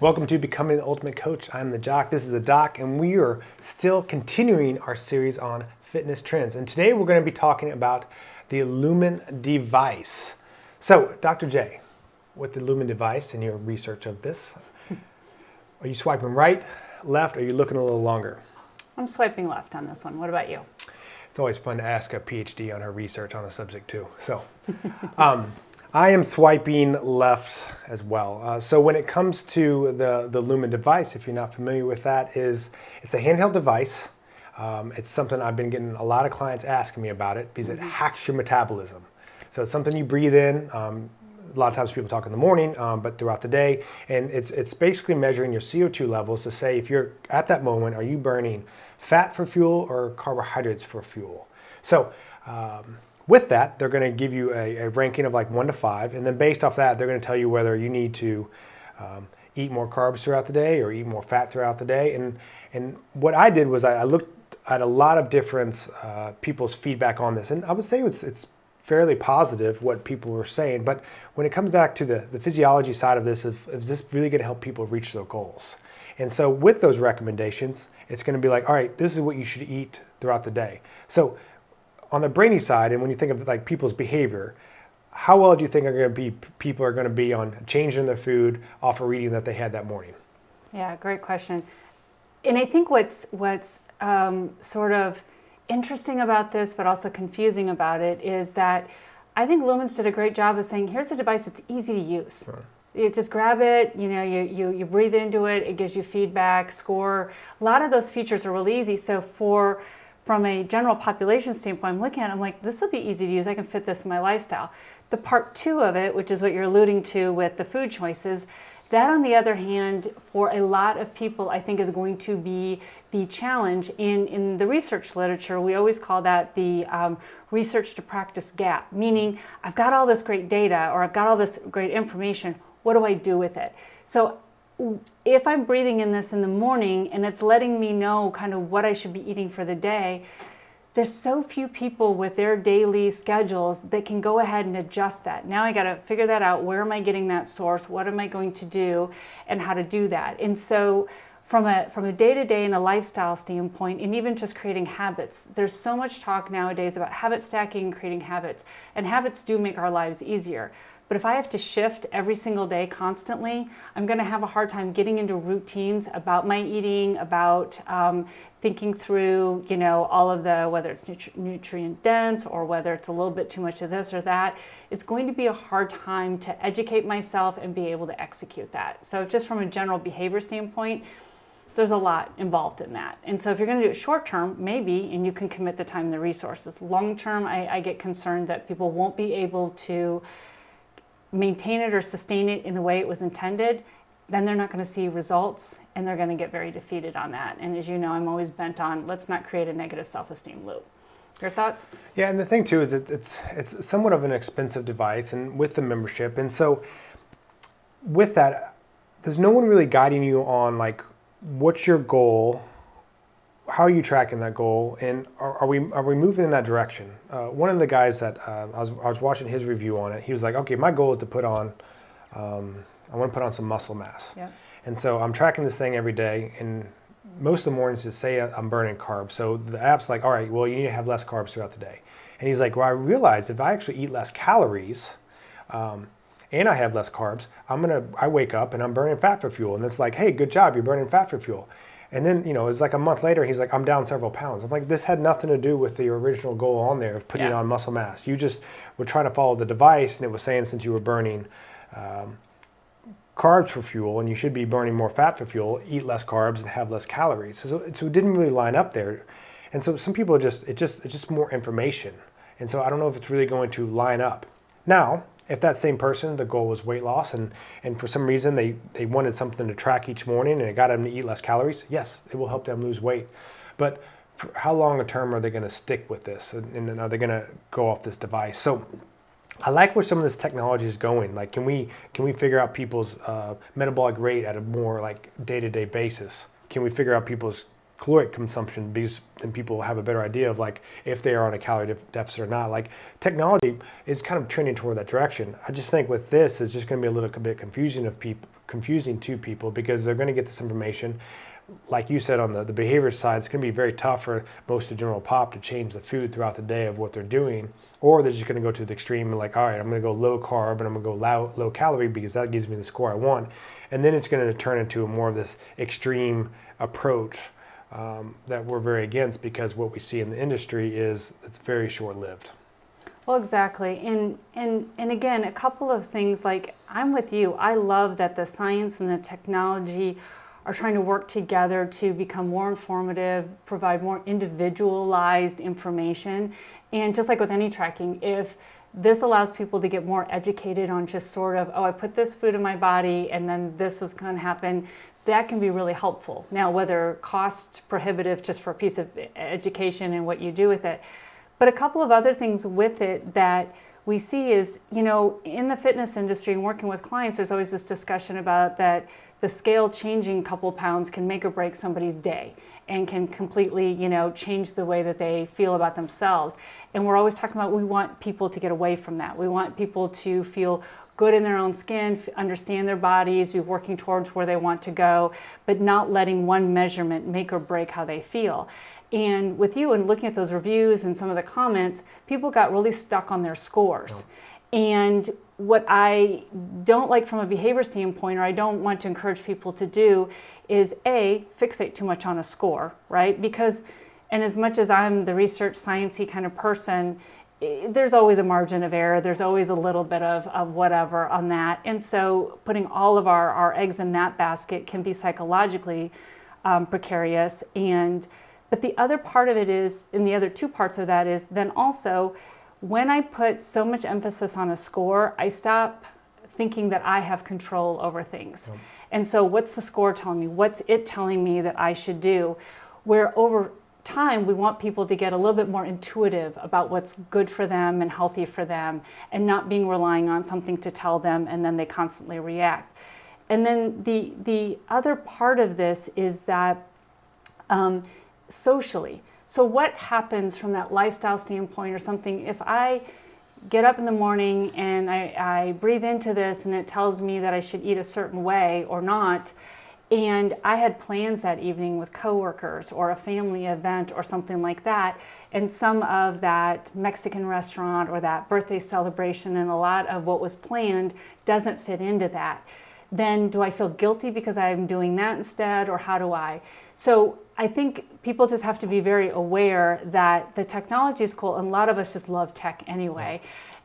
Welcome to Becoming the Ultimate Coach. I'm the Jock. This is the Doc, and we are still continuing our series on fitness trends. And today we're going to be talking about the Lumen device. So, Dr. J, with the Lumen device and your research of this, are you swiping right, left, or are you looking a little longer? I'm swiping left on this one. What about you? It's always fun to ask a Ph.D. on her research on a subject too. So, I am swiping left as well. So when it comes to the Lumen device, if you're not familiar with that, it's a handheld device. It's something I've been getting a lot of clients asking me about it because it hacks your metabolism. So it's something you breathe in. A lot of times people talk in the morning, but throughout the day. And it's basically measuring your CO2 levels to say if you're at that moment, are you burning fat for fuel or carbohydrates for fuel? So with that, they're going to give you a ranking of like 1 to 5. And then based off that, they're going to tell you whether you need to eat more carbs throughout the day or eat more fat throughout the day. And what I did was I looked at a lot of different people's feedback on this. And I would say it's fairly positive what people were saying. But when it comes back to the physiology side of this, is this really going to help people reach their goals? And so with those recommendations, it's going to be like, all right, this is what you should eat throughout the day. So on the brainy side, and when you think of like people's behavior, how well do you think people are going to be on changing their food off a reading that they had that morning? Yeah, great question. And I think what's sort of interesting about this, but also confusing about it, is that I think Lumen's did a great job of saying, here's a device that's easy to use. Right. You just grab it, you breathe into it, it gives you feedback, score. A lot of those features are really easy. So from a general population standpoint, I'm looking at it, I'm like, this will be easy to use. I can fit this in my lifestyle. The part 2 of it, which is what you're alluding to with the food choices, that on the other hand, for a lot of people, I think is going to be the challenge. In the research literature, we always call that the research to practice gap, meaning I've got all this great data or I've got all this great information. What do I do with it? So if I'm breathing in this in the morning and it's letting me know kind of what I should be eating for the day, there's so few people with their daily schedules that can go ahead and adjust that. Now I got to figure that out. Where am I getting that source? What am I going to do and how to do that? And so from a day-to-day and a lifestyle standpoint, and even just creating habits, there's so much talk nowadays about habit stacking and creating habits. And habits do make our lives easier. But if I have to shift every single day constantly, I'm going to have a hard time getting into routines about my eating, about thinking through, all of the, whether it's nutrient dense or whether it's a little bit too much of this or that. It's going to be a hard time to educate myself and be able to execute that. So just from a general behavior standpoint, there's a lot involved in that. And so if you're going to do it short term, maybe, and you can commit the time and the resources. Long term, I get concerned that people won't be able to maintain it or sustain it in the way it was intended. Then they're not going to see results and they're going to get very defeated on that. And as you know, I'm always bent on let's not create a negative self-esteem loop. Your thoughts? Yeah, and the thing too is it's somewhat of an expensive device and with the membership. And so with that, there's no one really guiding you on like what's your goal, how are you tracking that goal, and are we moving in that direction? One of the guys that I was watching his review on it, he was like, okay, my goal is to put on, I want to put on some muscle mass. Yeah. And so I'm tracking this thing every day, and most of the mornings to say I'm burning carbs. So the app's like, all right, well, you need to have less carbs throughout the day. And he's like, well, I realized if I actually eat less calories, and I have less carbs, I wake up and I'm burning fat for fuel. And it's like, hey, good job, you're burning fat for fuel. And then, it's like a month later, he's like, I'm down several pounds. I'm like, this had nothing to do with the original goal on there of putting on muscle mass. You just were trying to follow the device, and it was saying since you were burning carbs for fuel, and you should be burning more fat for fuel, eat less carbs and have less calories. So it didn't really line up there. And so some people it's just more information. And so I don't know if it's really going to line up. Now, if that same person, the goal was weight loss, and for some reason they wanted something to track each morning and it got them to eat less calories, yes, it will help them lose weight. But for how long a term are they going to stick with this? And are they going to go off this device? So I like where some of this technology is going. Like, can we figure out people's metabolic rate at a more like day-to-day basis? Can we figure out people's caloric consumption, because then people have a better idea of like if they are on a calorie deficit or not. Like technology is kind of trending toward that direction. I just think with this, it's just going to be a little bit confusing to people, because they're going to get this information. Like you said, on the behavior side, it's going to be very tough for most of the general pop to change the food throughout the day of what they're doing, or they're just going to go to the extreme and like, all right, I'm going to go low carb and I'm going to go low calorie because that gives me the score I want. And then it's going to turn into more of this extreme approach that we're very against, because what we see in the industry is it's very short-lived. Well, exactly. And again, a couple of things, like I'm with you. I love that the science and the technology are trying to work together to become more informative, provide more individualized information. And just like with any tracking, if this allows people to get more educated on just sort of, oh, I put this food in my body and then this is going to happen, that can be really helpful. Now, whether cost prohibitive just for a piece of education and what you do with it. But a couple of other things with it that we see is, you know, in the fitness industry and working with clients, there's always this discussion about that the scale changing a couple pounds can make or break somebody's day and can completely, you know, change the way that they feel about themselves. And we're always talking about, we want people to get away from that. We want people to feel good in their own skin, understand their bodies, be working towards where they want to go, but not letting one measurement make or break how they feel. And with you and looking at those reviews and some of the comments, people got really stuck on their scores. Oh. And what I don't like from a behavior standpoint, or I don't want to encourage people to do, is A, fixate too much on a score, right? Because, and as much as I'm the research sciencey kind of person, there's always a margin of error. There's always a little bit of whatever on that. And so putting all of our eggs in that basket can be psychologically precarious. But the other part of it is, and the other two parts of that is, then also, when I put so much emphasis on a score, I stop thinking that I have control over things. Yep. And so what's the score telling me? What's it telling me that I should do? Where over time, we want people to get a little bit more intuitive about what's good for them and healthy for them, and not being relying on something to tell them and then they constantly react. And then the other part of this is that socially. So what happens from that lifestyle standpoint or something, if I get up in the morning and I breathe into this and it tells me that I should eat a certain way or not, and I had plans that evening with coworkers or a family event or something like that, and some of that Mexican restaurant or that birthday celebration and a lot of what was planned doesn't fit into that, then do I feel guilty because I'm doing that instead, or how do I? So I think people just have to be very aware that the technology is cool, and a lot of us just love tech anyway.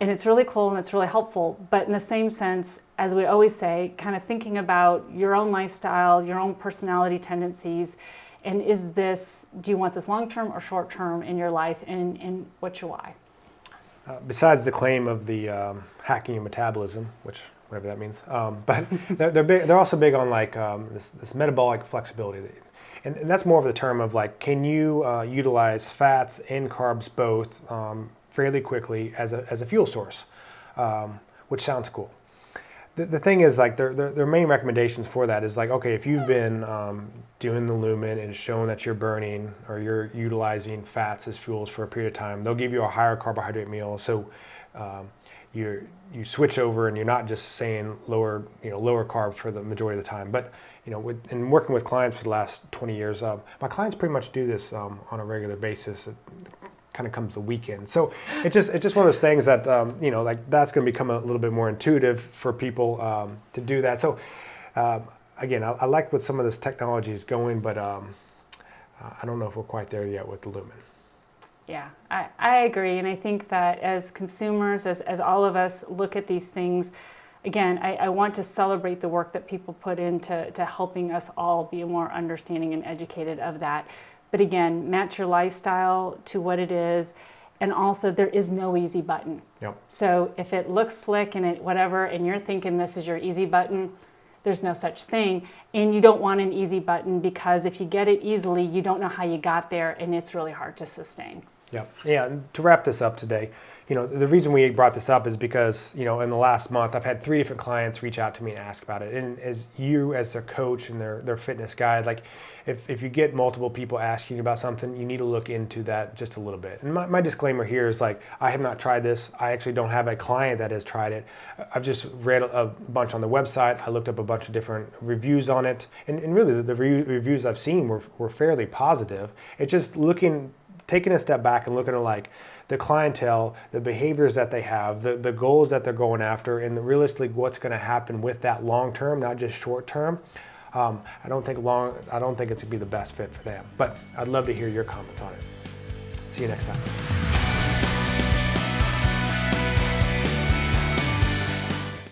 And it's really cool and it's really helpful, but in the same sense, as we always say, kind of thinking about your own lifestyle, your own personality tendencies, and do you want this long-term or short-term in your life, and what's your why? Besides the claim of the hacking your metabolism, which whatever that means, but they're also big on like this metabolic flexibility. And that's more of the term of like, can you utilize fats and carbs both fairly quickly as a fuel source, which sounds cool. The thing is, like, their main recommendations for that is like, okay, if you've been doing the Lumen and it's shown that you're burning or you're utilizing fats as fuels for a period of time, they'll give you a higher carbohydrate meal. So you switch over and you're not just saying lower carb for the majority of the time. But in working with clients for the last 20 years, my clients pretty much do this on a regular basis. It kind of comes the weekend. So it's just one of those things that like that's going to become a little bit more intuitive for people to do that. So again, I like what some of this technology is going, but I don't know if we're quite there yet with the Lumen. Yeah, I agree, and I think that as consumers, as all of us look at these things, again, I want to celebrate the work that people put into helping us all be more understanding and educated of that. But again, match your lifestyle to what it is, and also there is no easy button. Yep. So if it looks slick and it whatever, and you're thinking this is your easy button, there's no such thing. And you don't want an easy button, because if you get it easily, you don't know how you got there, and it's really hard to sustain. Yeah. And to wrap this up today, the reason we brought this up is because, in the last month, I've had 3 different clients reach out to me and ask about it. And as their coach and their fitness guide, like if you get multiple people asking you about something, you need to look into that just a little bit. And my disclaimer here is like, I have not tried this. I actually don't have a client that has tried it. I've just read a bunch on the website. I looked up a bunch of different reviews on it. And really the reviews I've seen were fairly positive. It's just taking a step back and looking at like the clientele, the behaviors that they have, the goals that they're going after, and realistically what's going to happen with that long term, not just short term. I don't think it's going to be the best fit for them. But I'd love to hear your comments on it. See you next time.